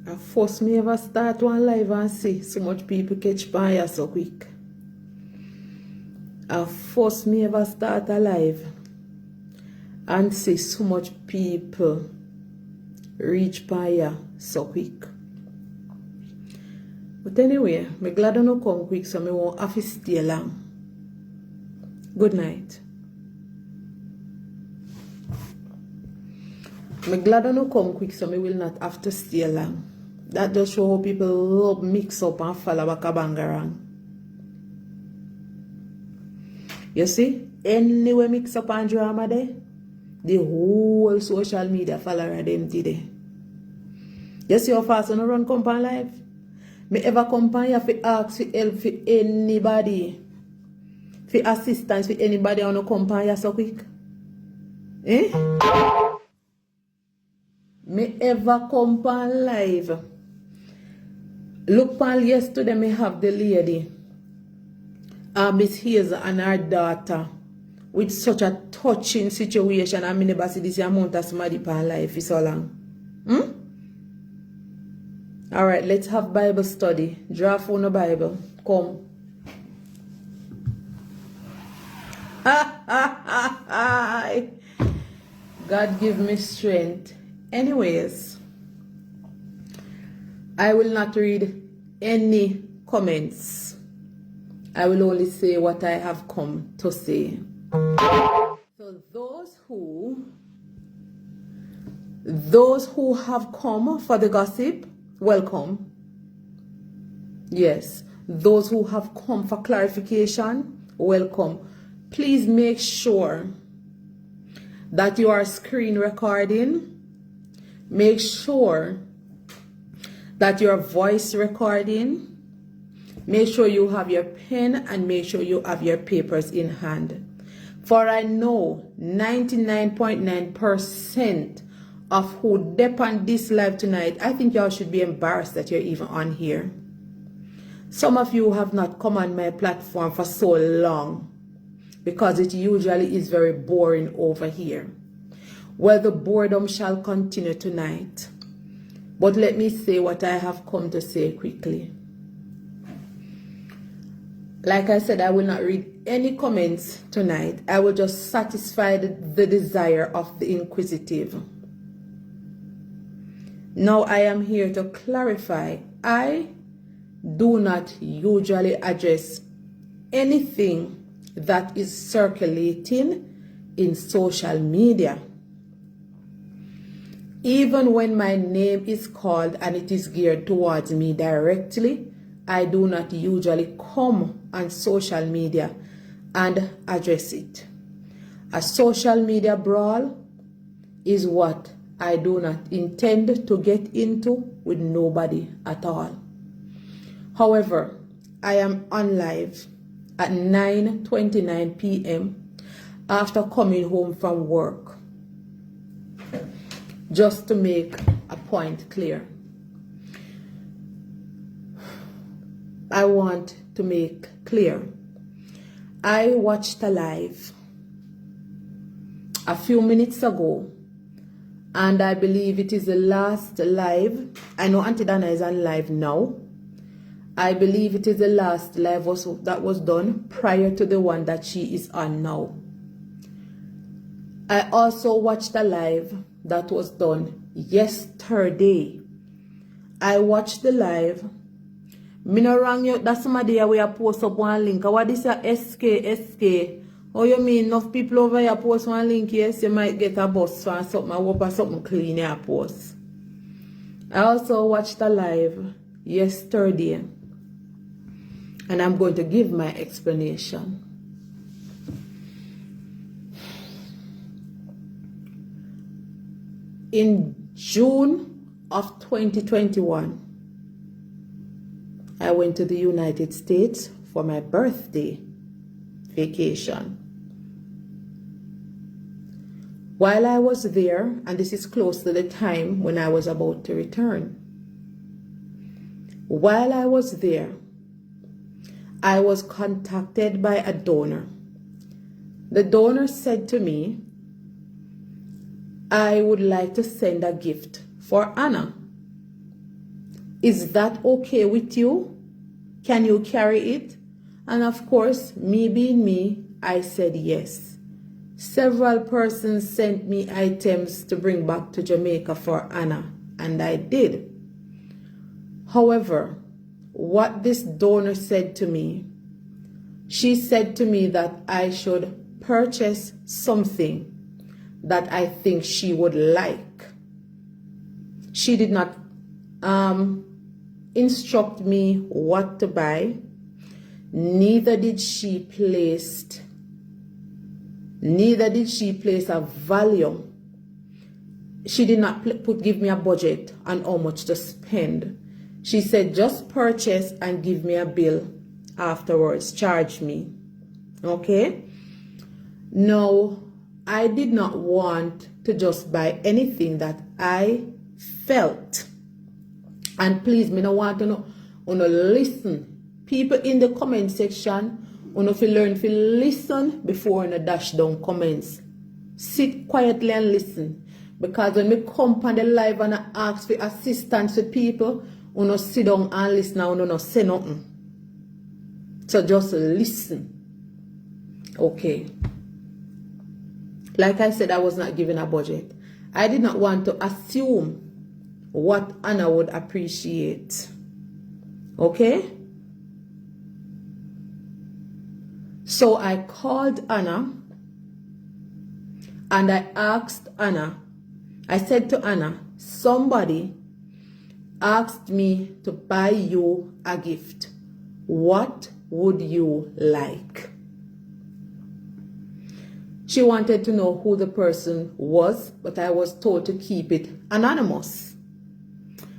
I force me ever start one live and see so much people catch fire so quick. I force me ever start a live and see so much people reach fire so quick. But anyway, I'm glad I don't come quick, so I won't have to stay long. Good night. I'm glad I don't come quick, so I will not have to stay long. That just show how people love mix up and follow back a bangarang. You see, anyway mix up and drama there, the whole social media follower them today. You see how fast I run company live? Me ever company for ask for help for anybody, for assistance for anybody on a company so quick? Eh? Me ever company live? Look pal, yesterday me have the lady, Miss Hazel and her daughter, with such a touching situation. I never see this amount of somebody pan life for so long. Alright, let's have Bible study. Draw phone a Bible. Come. God give me strength. Anyways, I will not read any comments. I will only say what I have come to say. So those who have come for the gossip, welcome. Yes, those who have come for clarification, welcome. Please make sure that you are screen recording. Make sure that your voice recording. Make sure you have your pen and make sure you have your papers in hand. For I know 99.9% of who depend this live tonight, I think y'all should be embarrassed that you're even on here. Some of you have not come on my platform for so long because it usually is very boring over here. Well, the boredom shall continue tonight. But let me say what I have come to say quickly. Like I said, I will not read any comments tonight. I will just satisfy the desire of the inquisitive. Now I am here to clarify. I do not usually address anything that is circulating in social media. Even when my name is called and it is geared towards me directly, I do not usually come on social media and address it. A social media brawl is what I do not intend to get into with nobody at all. However, I am on live at 9:29 p.m. after coming home from work, just to make a point clear. I want to make clear. I watched a live a few minutes ago, and I believe it is the last live. I know Aunty Donna is on live now. I believe it is the last live that was done prior to the one that she is on now. I also watched a live that was done yesterday. I watched the live. Me no wrong you, that's somebody we a post up one link. What is a SK? Oh, you mean enough people over here post one link? Yes, you might get a bus for something. I hope something clean here post. I also watched a live yesterday, and I'm going to give my explanation. In June of 2021, I went to the United States for my birthday vacation. While I was there, and this is close to the time when I was about to return, while I was there, I was contacted by a donor The donor said to me, I would like to send a gift for Anna. Is that okay with you? Can you carry it? And of course, me being me, I said yes. Several persons sent me items to bring back to Jamaica for Anna, and I did. However, what this donor said to me, she said to me that I should purchase something that I think she would like. She did not instruct me what to buy. Neither did she place a value. She did not give me a budget on how much to spend. She said just purchase and give me a bill afterwards, charge me. Okay? Now, I did not want to just buy anything that I felt. And please, me no want to know, listen. People in the comment section, if you learn to listen before you dash down comments. Sit quietly and listen. Because when me come on the live and I ask for assistance with people, sit down and listen and no say nothing. So just listen. Okay. Like I said, I was not given a budget. I did not want to assume what Anna would appreciate. Okay? So I called Anna and I asked Anna, I said to Anna, somebody asked me to buy you a gift. What would you like? She wanted to know who the person was, but I was told to keep it anonymous.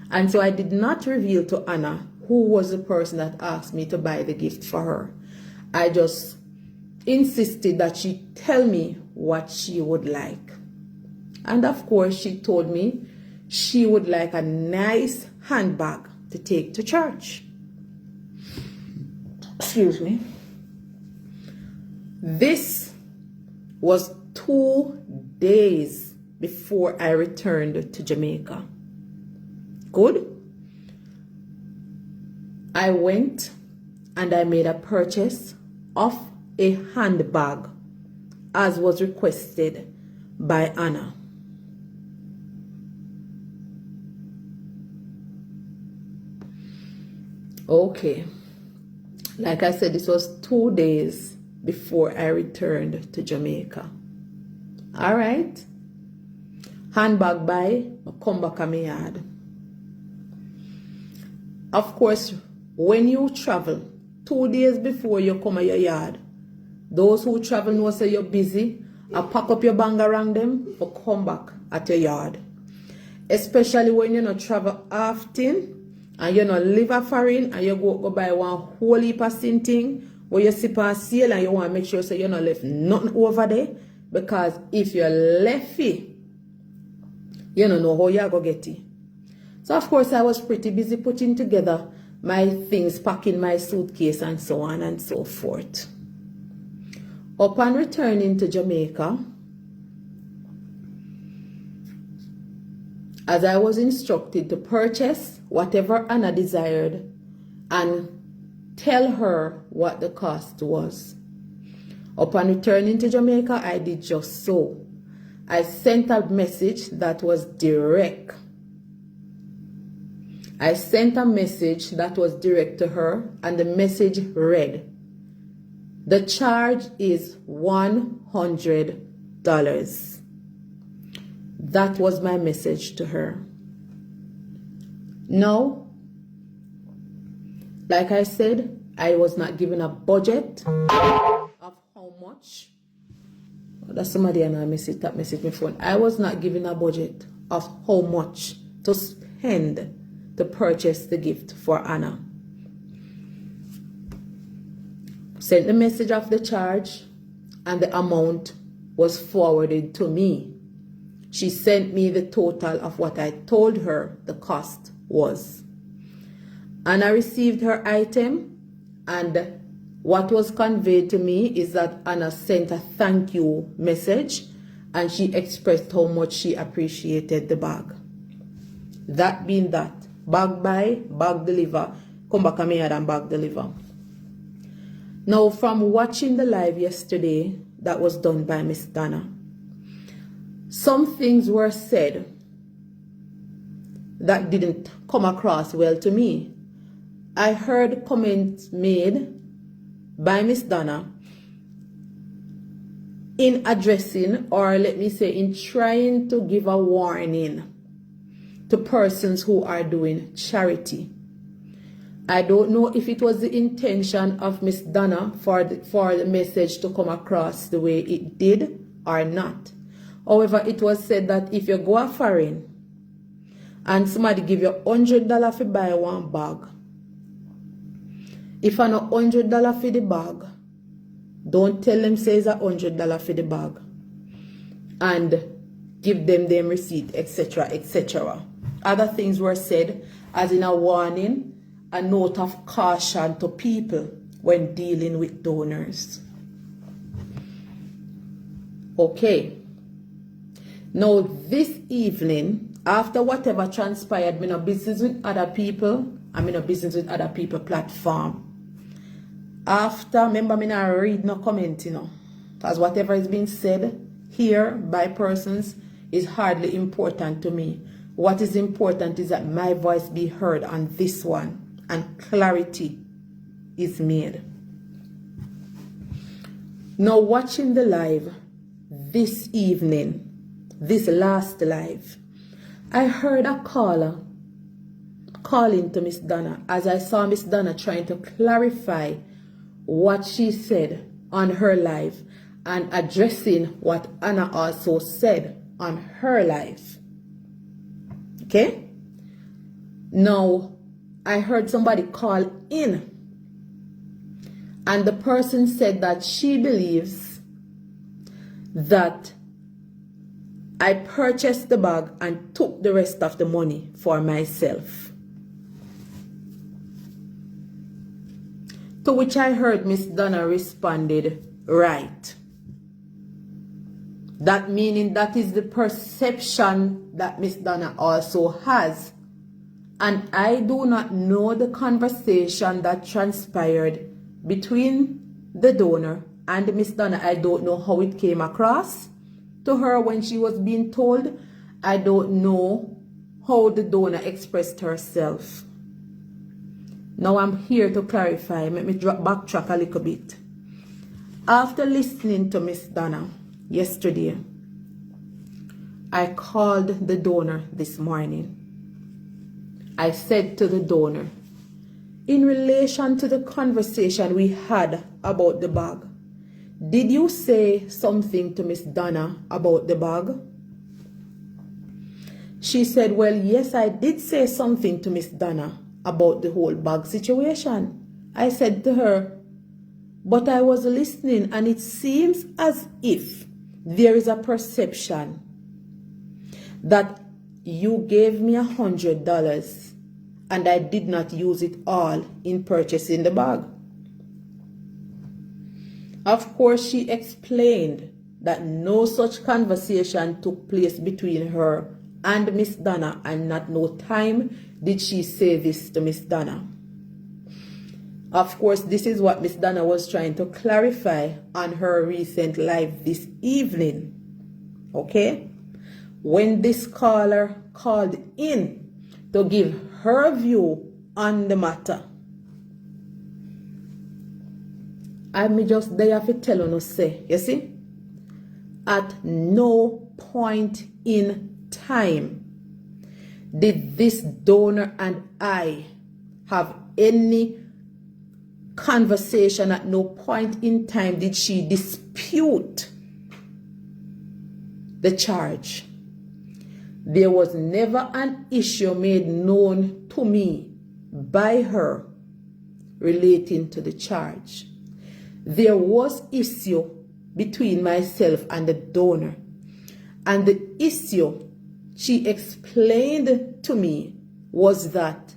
And so I did not reveal to Anna who was the person that asked me to buy the gift for her. I just insisted that she tell me what she would like. And of course, she told me she would like a nice handbag to take to church. Excuse me. This was 2 days before I returned to Jamaica. Good. I went and I made a purchase of a handbag as was requested by Anna. Okay. Like I said, this was 2 days before I returned to Jamaica. All right. Handbag buy, I come back to my yard. Of course, when you travel, 2 days before you come to your yard, those who travel know say you're busy, I pack up your bag around them or come back at your yard. Especially when you not travel often and you not live a foreign and you go buy one whole heap of thing where you sip on sale and you want to make sure so you not left nothing over there. Because if you left it, you don't know how you're going to get it. So of course I was pretty busy putting together my things, packing my suitcase and so on and so forth. Upon returning to Jamaica, as I was instructed to purchase whatever Anna desired and tell her what the cost was. Upon returning to Jamaica, I did just so. I sent a message that was direct. I sent a message that was direct to her, and the message read, the charge is $100. That was my message to her. Now, like I said, I was not given a budget of how much. That's somebody and I message that message my phone. I was not given a budget of how much to spend to purchase the gift for Anna. Sent the message of the charge and the amount was forwarded to me. She sent me the total of what I told her the cost was. Anna received her item and What was conveyed to me is that Anna sent a thank you message and she expressed how much she appreciated the bag. That being that, bag buy, bag deliver, come back and bag deliver. Now, from watching the live yesterday that was done by Miss Donna, some things were said that didn't come across well to me. I heard comments made by Miss Donna in addressing, or let me say, in trying to give a warning to persons who are doing charity. I don't know if it was the intention of Miss Donna for the message to come across the way it did or not. However, it was said that if you go a foreign and somebody give you $100 for buy one bag, if I know $100 for the bag, don't tell them say it's $100 for the bag and give them receipt, etc., etc. Other things were said as in a warning, a note of caution to people when dealing with donors. Okay. Now this evening, after whatever transpired, I'm in a business with other people. I'm in a business with other people platform. After, remember, me not read no comment, because whatever is being said here by persons is hardly important to me. What is important is that my voice be heard on this one and clarity is made. Now, watching the live this evening, this last live, I heard a caller calling to Miss Donna as I saw Miss Donna trying to clarify what she said on her live and addressing what Anna also said on her live. Okay? Now, I heard somebody call in and the person said that she believes that I purchased the bag and took the rest of the money for myself. To which I heard Miss Donna responded, right. That meaning that is the perception that Miss Donna also has. And I do not know the conversation that transpired between the donor and Miss Donna. I don't know how it came across to her when she was being told. I don't know how the donor expressed herself. Now I'm here to clarify. Let me backtrack a little bit. After listening to Miss Donna yesterday, I called the donor this morning. I said to the donor, in relation to the conversation we had about the bag, did you say something to Miss Donna about the bag? She said, well, yes, I did say something to Miss Donna about the whole bag situation. I said to her, but I was listening and it seems as if there is a perception that you gave me $100 and I did not use it all in purchasing the bag. Of course, she explained that no such conversation took place between her and Miss Donna, and not no time did she say this to Miss Donna. Of course, this is what Miss Donna was trying to clarify on her recent live this evening. Okay? When this caller called in to give her view on the matter, I may just there to tell you, say, you see, at no point in time did this donor and I have any conversation. At no point in time did she dispute the charge. There was never an issue made known to me by her relating to the charge. There was issue between myself and the donor, and the issue she explained to me was that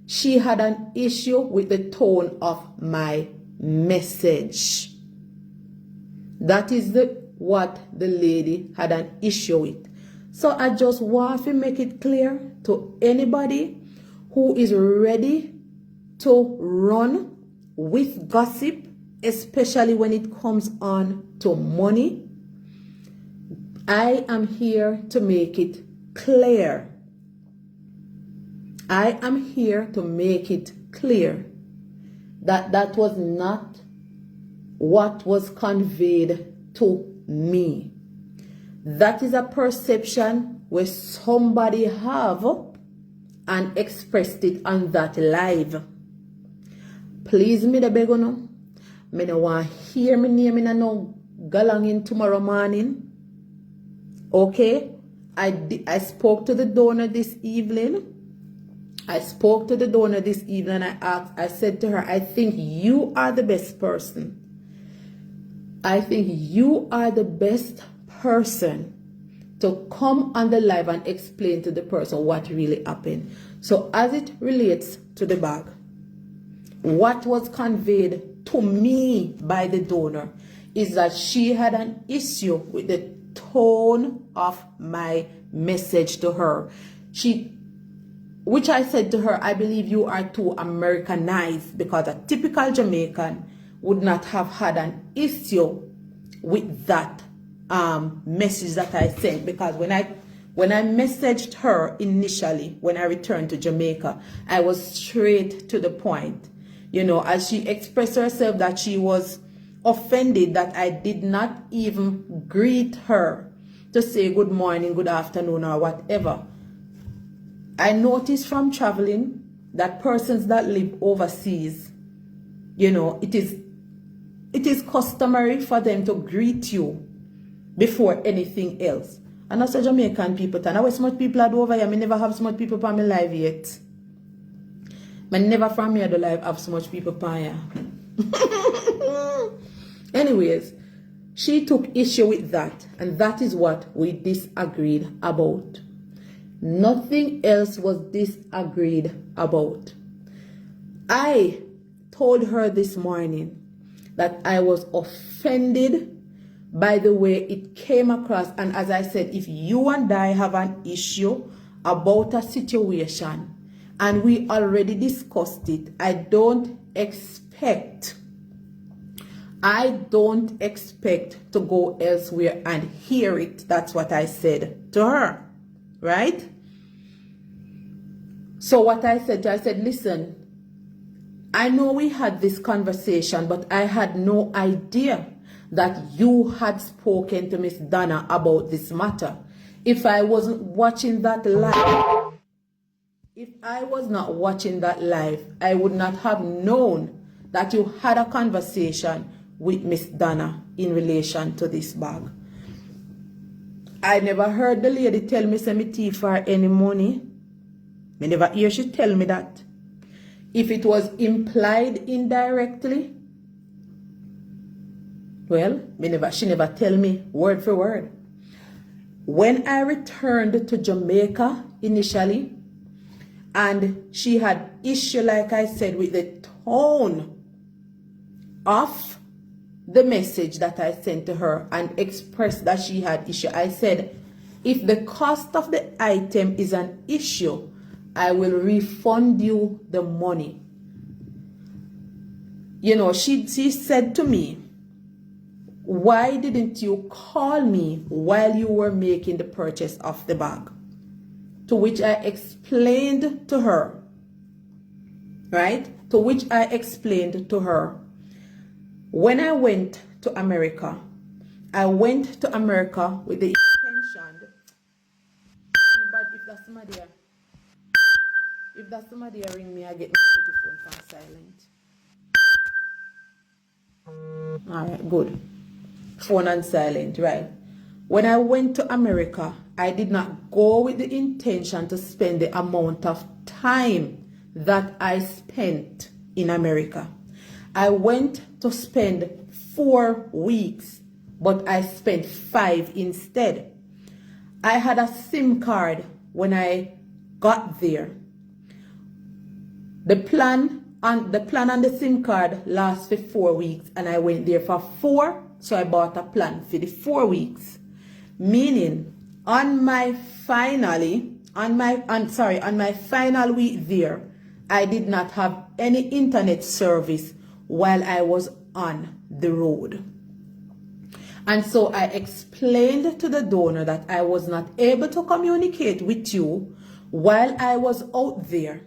she had an issue with the tone of my message. That is what the lady had an issue with. So I just want to make it clear to anybody who is ready to run with gossip, especially when it comes on to money. I am here to make it clear. I am here to make it clear that that was not what was conveyed to me. That is a perception where somebody have and expressed it on that live. Please me the beg no. Me no want hear me name in no galangin tomorrow morning. Okay? I spoke to the donor this evening. I said to her, I think you are the best person. I think you are the best person to come on the live and explain to the person what really happened. So as it relates to the bag, what was conveyed to me by the donor is that she had an issue with the tone of my message to her. Which I said to her, I believe you are too Americanized, because a typical Jamaican would not have had an issue with that message that I sent. Because when I messaged her initially, when I returned to Jamaica, I was straight to the point. You know, as she expressed herself that she was offended that I did not even greet her to say good morning, good afternoon, or whatever. I noticed from traveling that persons that live overseas, you know, it is customary for them to greet you before anything else. And as a Jamaican people, and I was smart people are over here. I never have smart people on my live yet. I never from here the live have so much people on here. Anyways, she took issue with that, and that is what we disagreed about. Nothing else was disagreed about. I told her this morning that I was offended by the way it came across. And as I said, if you and I have an issue about a situation and we already discussed it, I don't expect to go elsewhere and hear it. That's what I said to her. Right? So what I said, listen, I know we had this conversation, but I had no idea that you had spoken to Miss Donna about this matter. If I wasn't watching that live, if I was not watching that live, I would not have known that you had a conversation with Miss Donna in relation to this bag. I never heard the lady tell me say me thief for any money. Me never hear she tell me that. If it was implied indirectly, well, she never tell me word for word. When I returned to Jamaica initially, and she had issue, like I said, with the tone of the message that I sent to her and expressed that she had issue, I said, if the cost of the item is an issue, I will refund you the money. You know, she said to me, why didn't you call me while you were making the purchase of the bag? To which I explained to her, right? To which I explained to her, when I went to America, I went to America with the intention. Anybody, if that's somebody ring me, I get my phone from silent. Alright, good. Phone on silent, right? When I went to America, I did not go with the intention to spend the amount of time that I spent in America. I went to spend 4 weeks, but I spent 5 instead. I had a SIM card when I got there. The plan And the plan on the SIM card lasts for 4 weeks, and I went there for 4, so I bought a plan for the 4 weeks. Meaning, on my final week there, I did not have any internet service while I was on the road. And so I explained to the donor that I was not able to communicate with you while I was out there.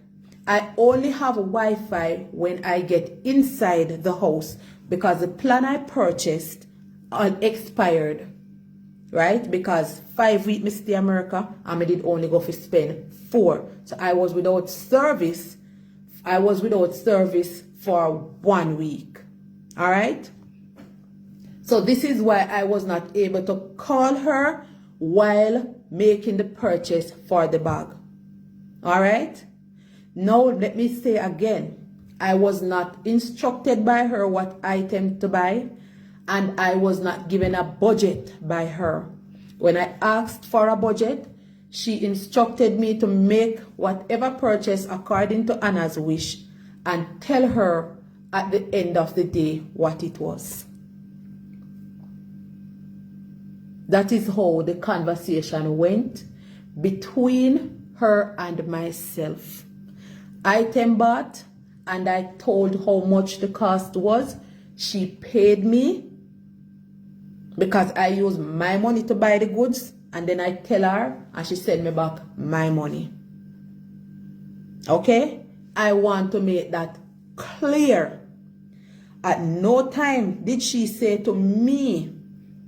I only have Wi-Fi when I get inside the house because the plan I purchased expired, right? Because 5 weeks I stay in America and I did only go for spend 4. So I was without service. I was without service for 1 week. All right? So this is why I was not able to call her while making the purchase for the bag. All right? Now let me say again, I was not instructed by her what item to buy, and I was not given a budget by her. When I asked for a budget, she instructed me to make whatever purchase according to Anna's wish and tell her at the end of the day what it was. That is how the conversation went between her and myself. Item bought, and I told how much the cost was. She paid me because I used my money to buy the goods, and then I tell her and she send me back my money. Okay? I want to make that clear. At no time did she say to me,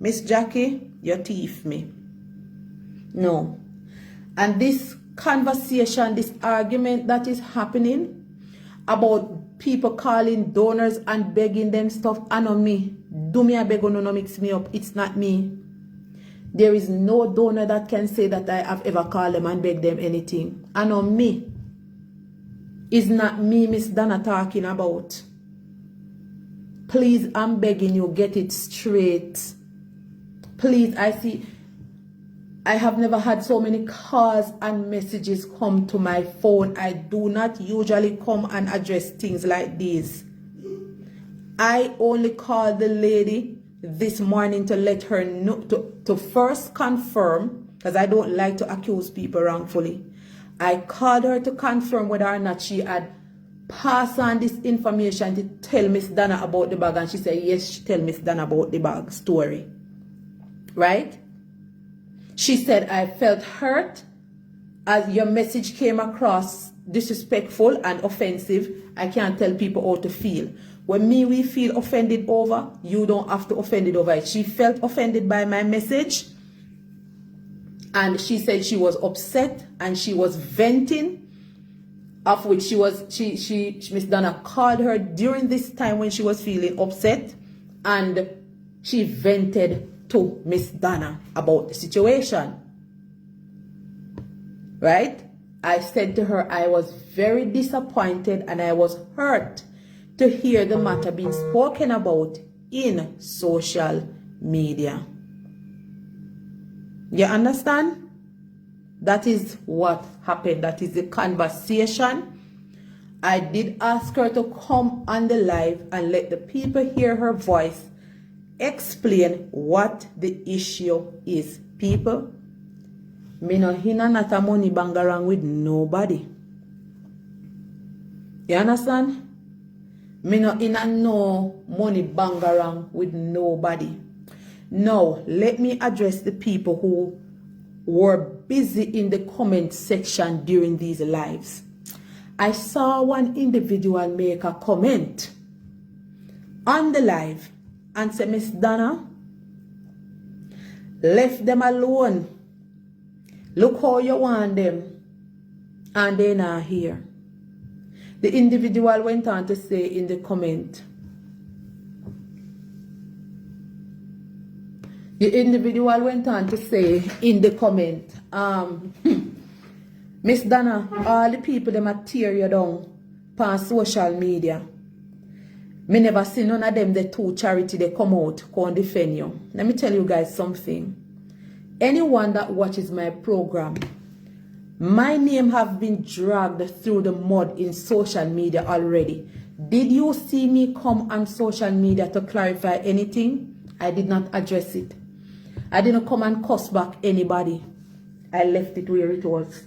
Miss Jackie, you thief me. No. And this conversation, this argument that is happening about people calling donors and begging them stuff, I know me. Do me a beg or no mix me up. It's not me. There is no donor that can say that I have ever called them and begged them anything. I know me. It's not me, Miss Donna, talking about. Please, I'm begging you, get it straight. Please, I have never had so many calls and messages come to my phone. I do not usually come and address things like this. I only called the lady this morning to let her know, to first confirm, because I don't like to accuse people wrongfully. I called her to confirm whether or not she had passed on this information to tell Miss Donna about the bag, and she said yes, she tell Miss Donna about the bag story. Right? She said, I felt hurt as your message came across disrespectful and offensive. I can't tell people how to feel. When we feel offended over, you don't have to offend it over it. She felt offended by my message, and she said she was upset and she was venting, of which Miss Donna called her during this time when she was feeling upset, and she vented to Miss Donna about the situation. Right? I said to her I was very disappointed and I was hurt to hear the matter being spoken about in social media. You understand? That is what happened. That is the conversation. I did ask her to come on the live and let the people hear her voice explain what the issue is. People, me no hina not a money bangarang with nobody. You understand? Me no hina no money bangarang with nobody. Now, let me address the people who were busy in the comment section during these lives. I saw one individual make a comment on the live and say, Miss Donna, left them alone. Look how you want them. And they're not here. The individual went on to say in the comment, Miss Donna, all the people them a tear you down on social media. Me never see none of them, the two charity, they come out, go and defend you. Let me tell you guys something. Anyone that watches my program, My name have been dragged through the mud in social media already. Did you see me come on social media to clarify anything? I did not address it. I didn't come and cuss back anybody. I left it where it was.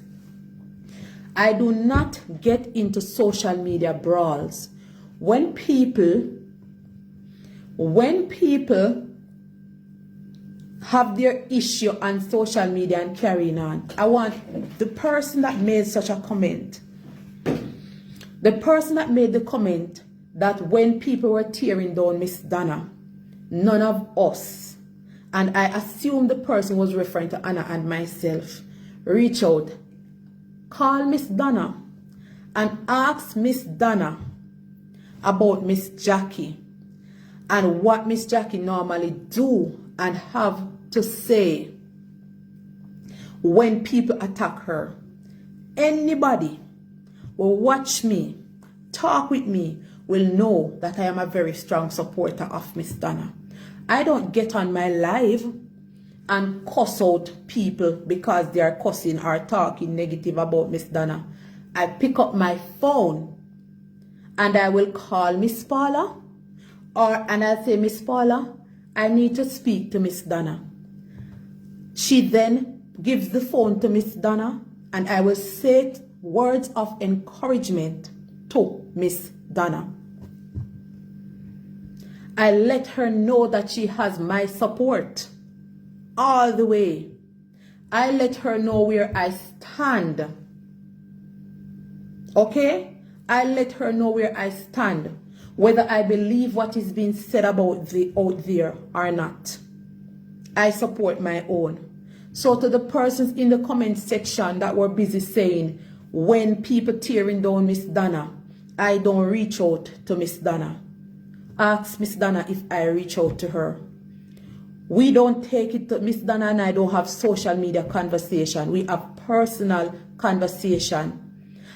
I do not get into social media brawls. When people have their issue on social media and carrying on, I want the person that made such a comment, the person that made the comment that when people were tearing down Miss Donna, none of us, and I assume the person was referring to Anna and myself, reach out, call Miss Donna and ask Miss Donna about Miss Jackie and what Miss Jackie normally do and have to say when people attack her. Anybody will watch me, talk with me, will know that I am a very strong supporter of Miss Donna. I don't get on my live and cuss out people because they are cussing or talking negative about Miss Donna. I pick up my phone and I will call Miss Paula, and I'll say, Miss Paula, I need to speak to Miss Donna. She then gives the phone to Miss Donna and I will say words of encouragement to Miss Donna. I let her know that she has my support all the way. I let her know where I stand. Okay? I let her know where I stand, whether I believe what is being said about out there or not. I support my own. So to the persons in the comment section that were busy saying, when people tearing down Miss Donna, I don't reach out to Miss Donna. Ask Miss Donna if I reach out to her. We don't take it to Miss Donna and I don't have social media conversation. We have personal conversation.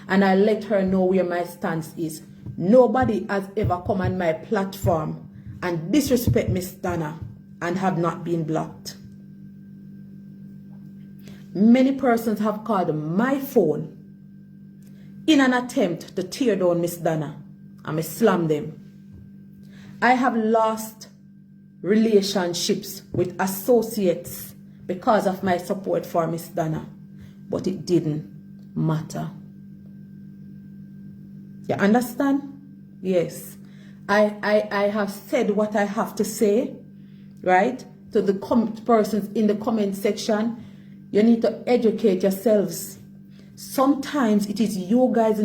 And I let her know where my stance is. Nobody has ever come on my platform and disrespect Miss Donna and have not been blocked. Many persons have called my phone in an attempt to tear down Miss Donna and I slam them. I have lost relationships with associates because of my support for Miss Donna, but it didn't matter. You understand? Yes. I have said what I have to say, right? To the persons in the comment section, you need to educate yourselves. Sometimes it is you guys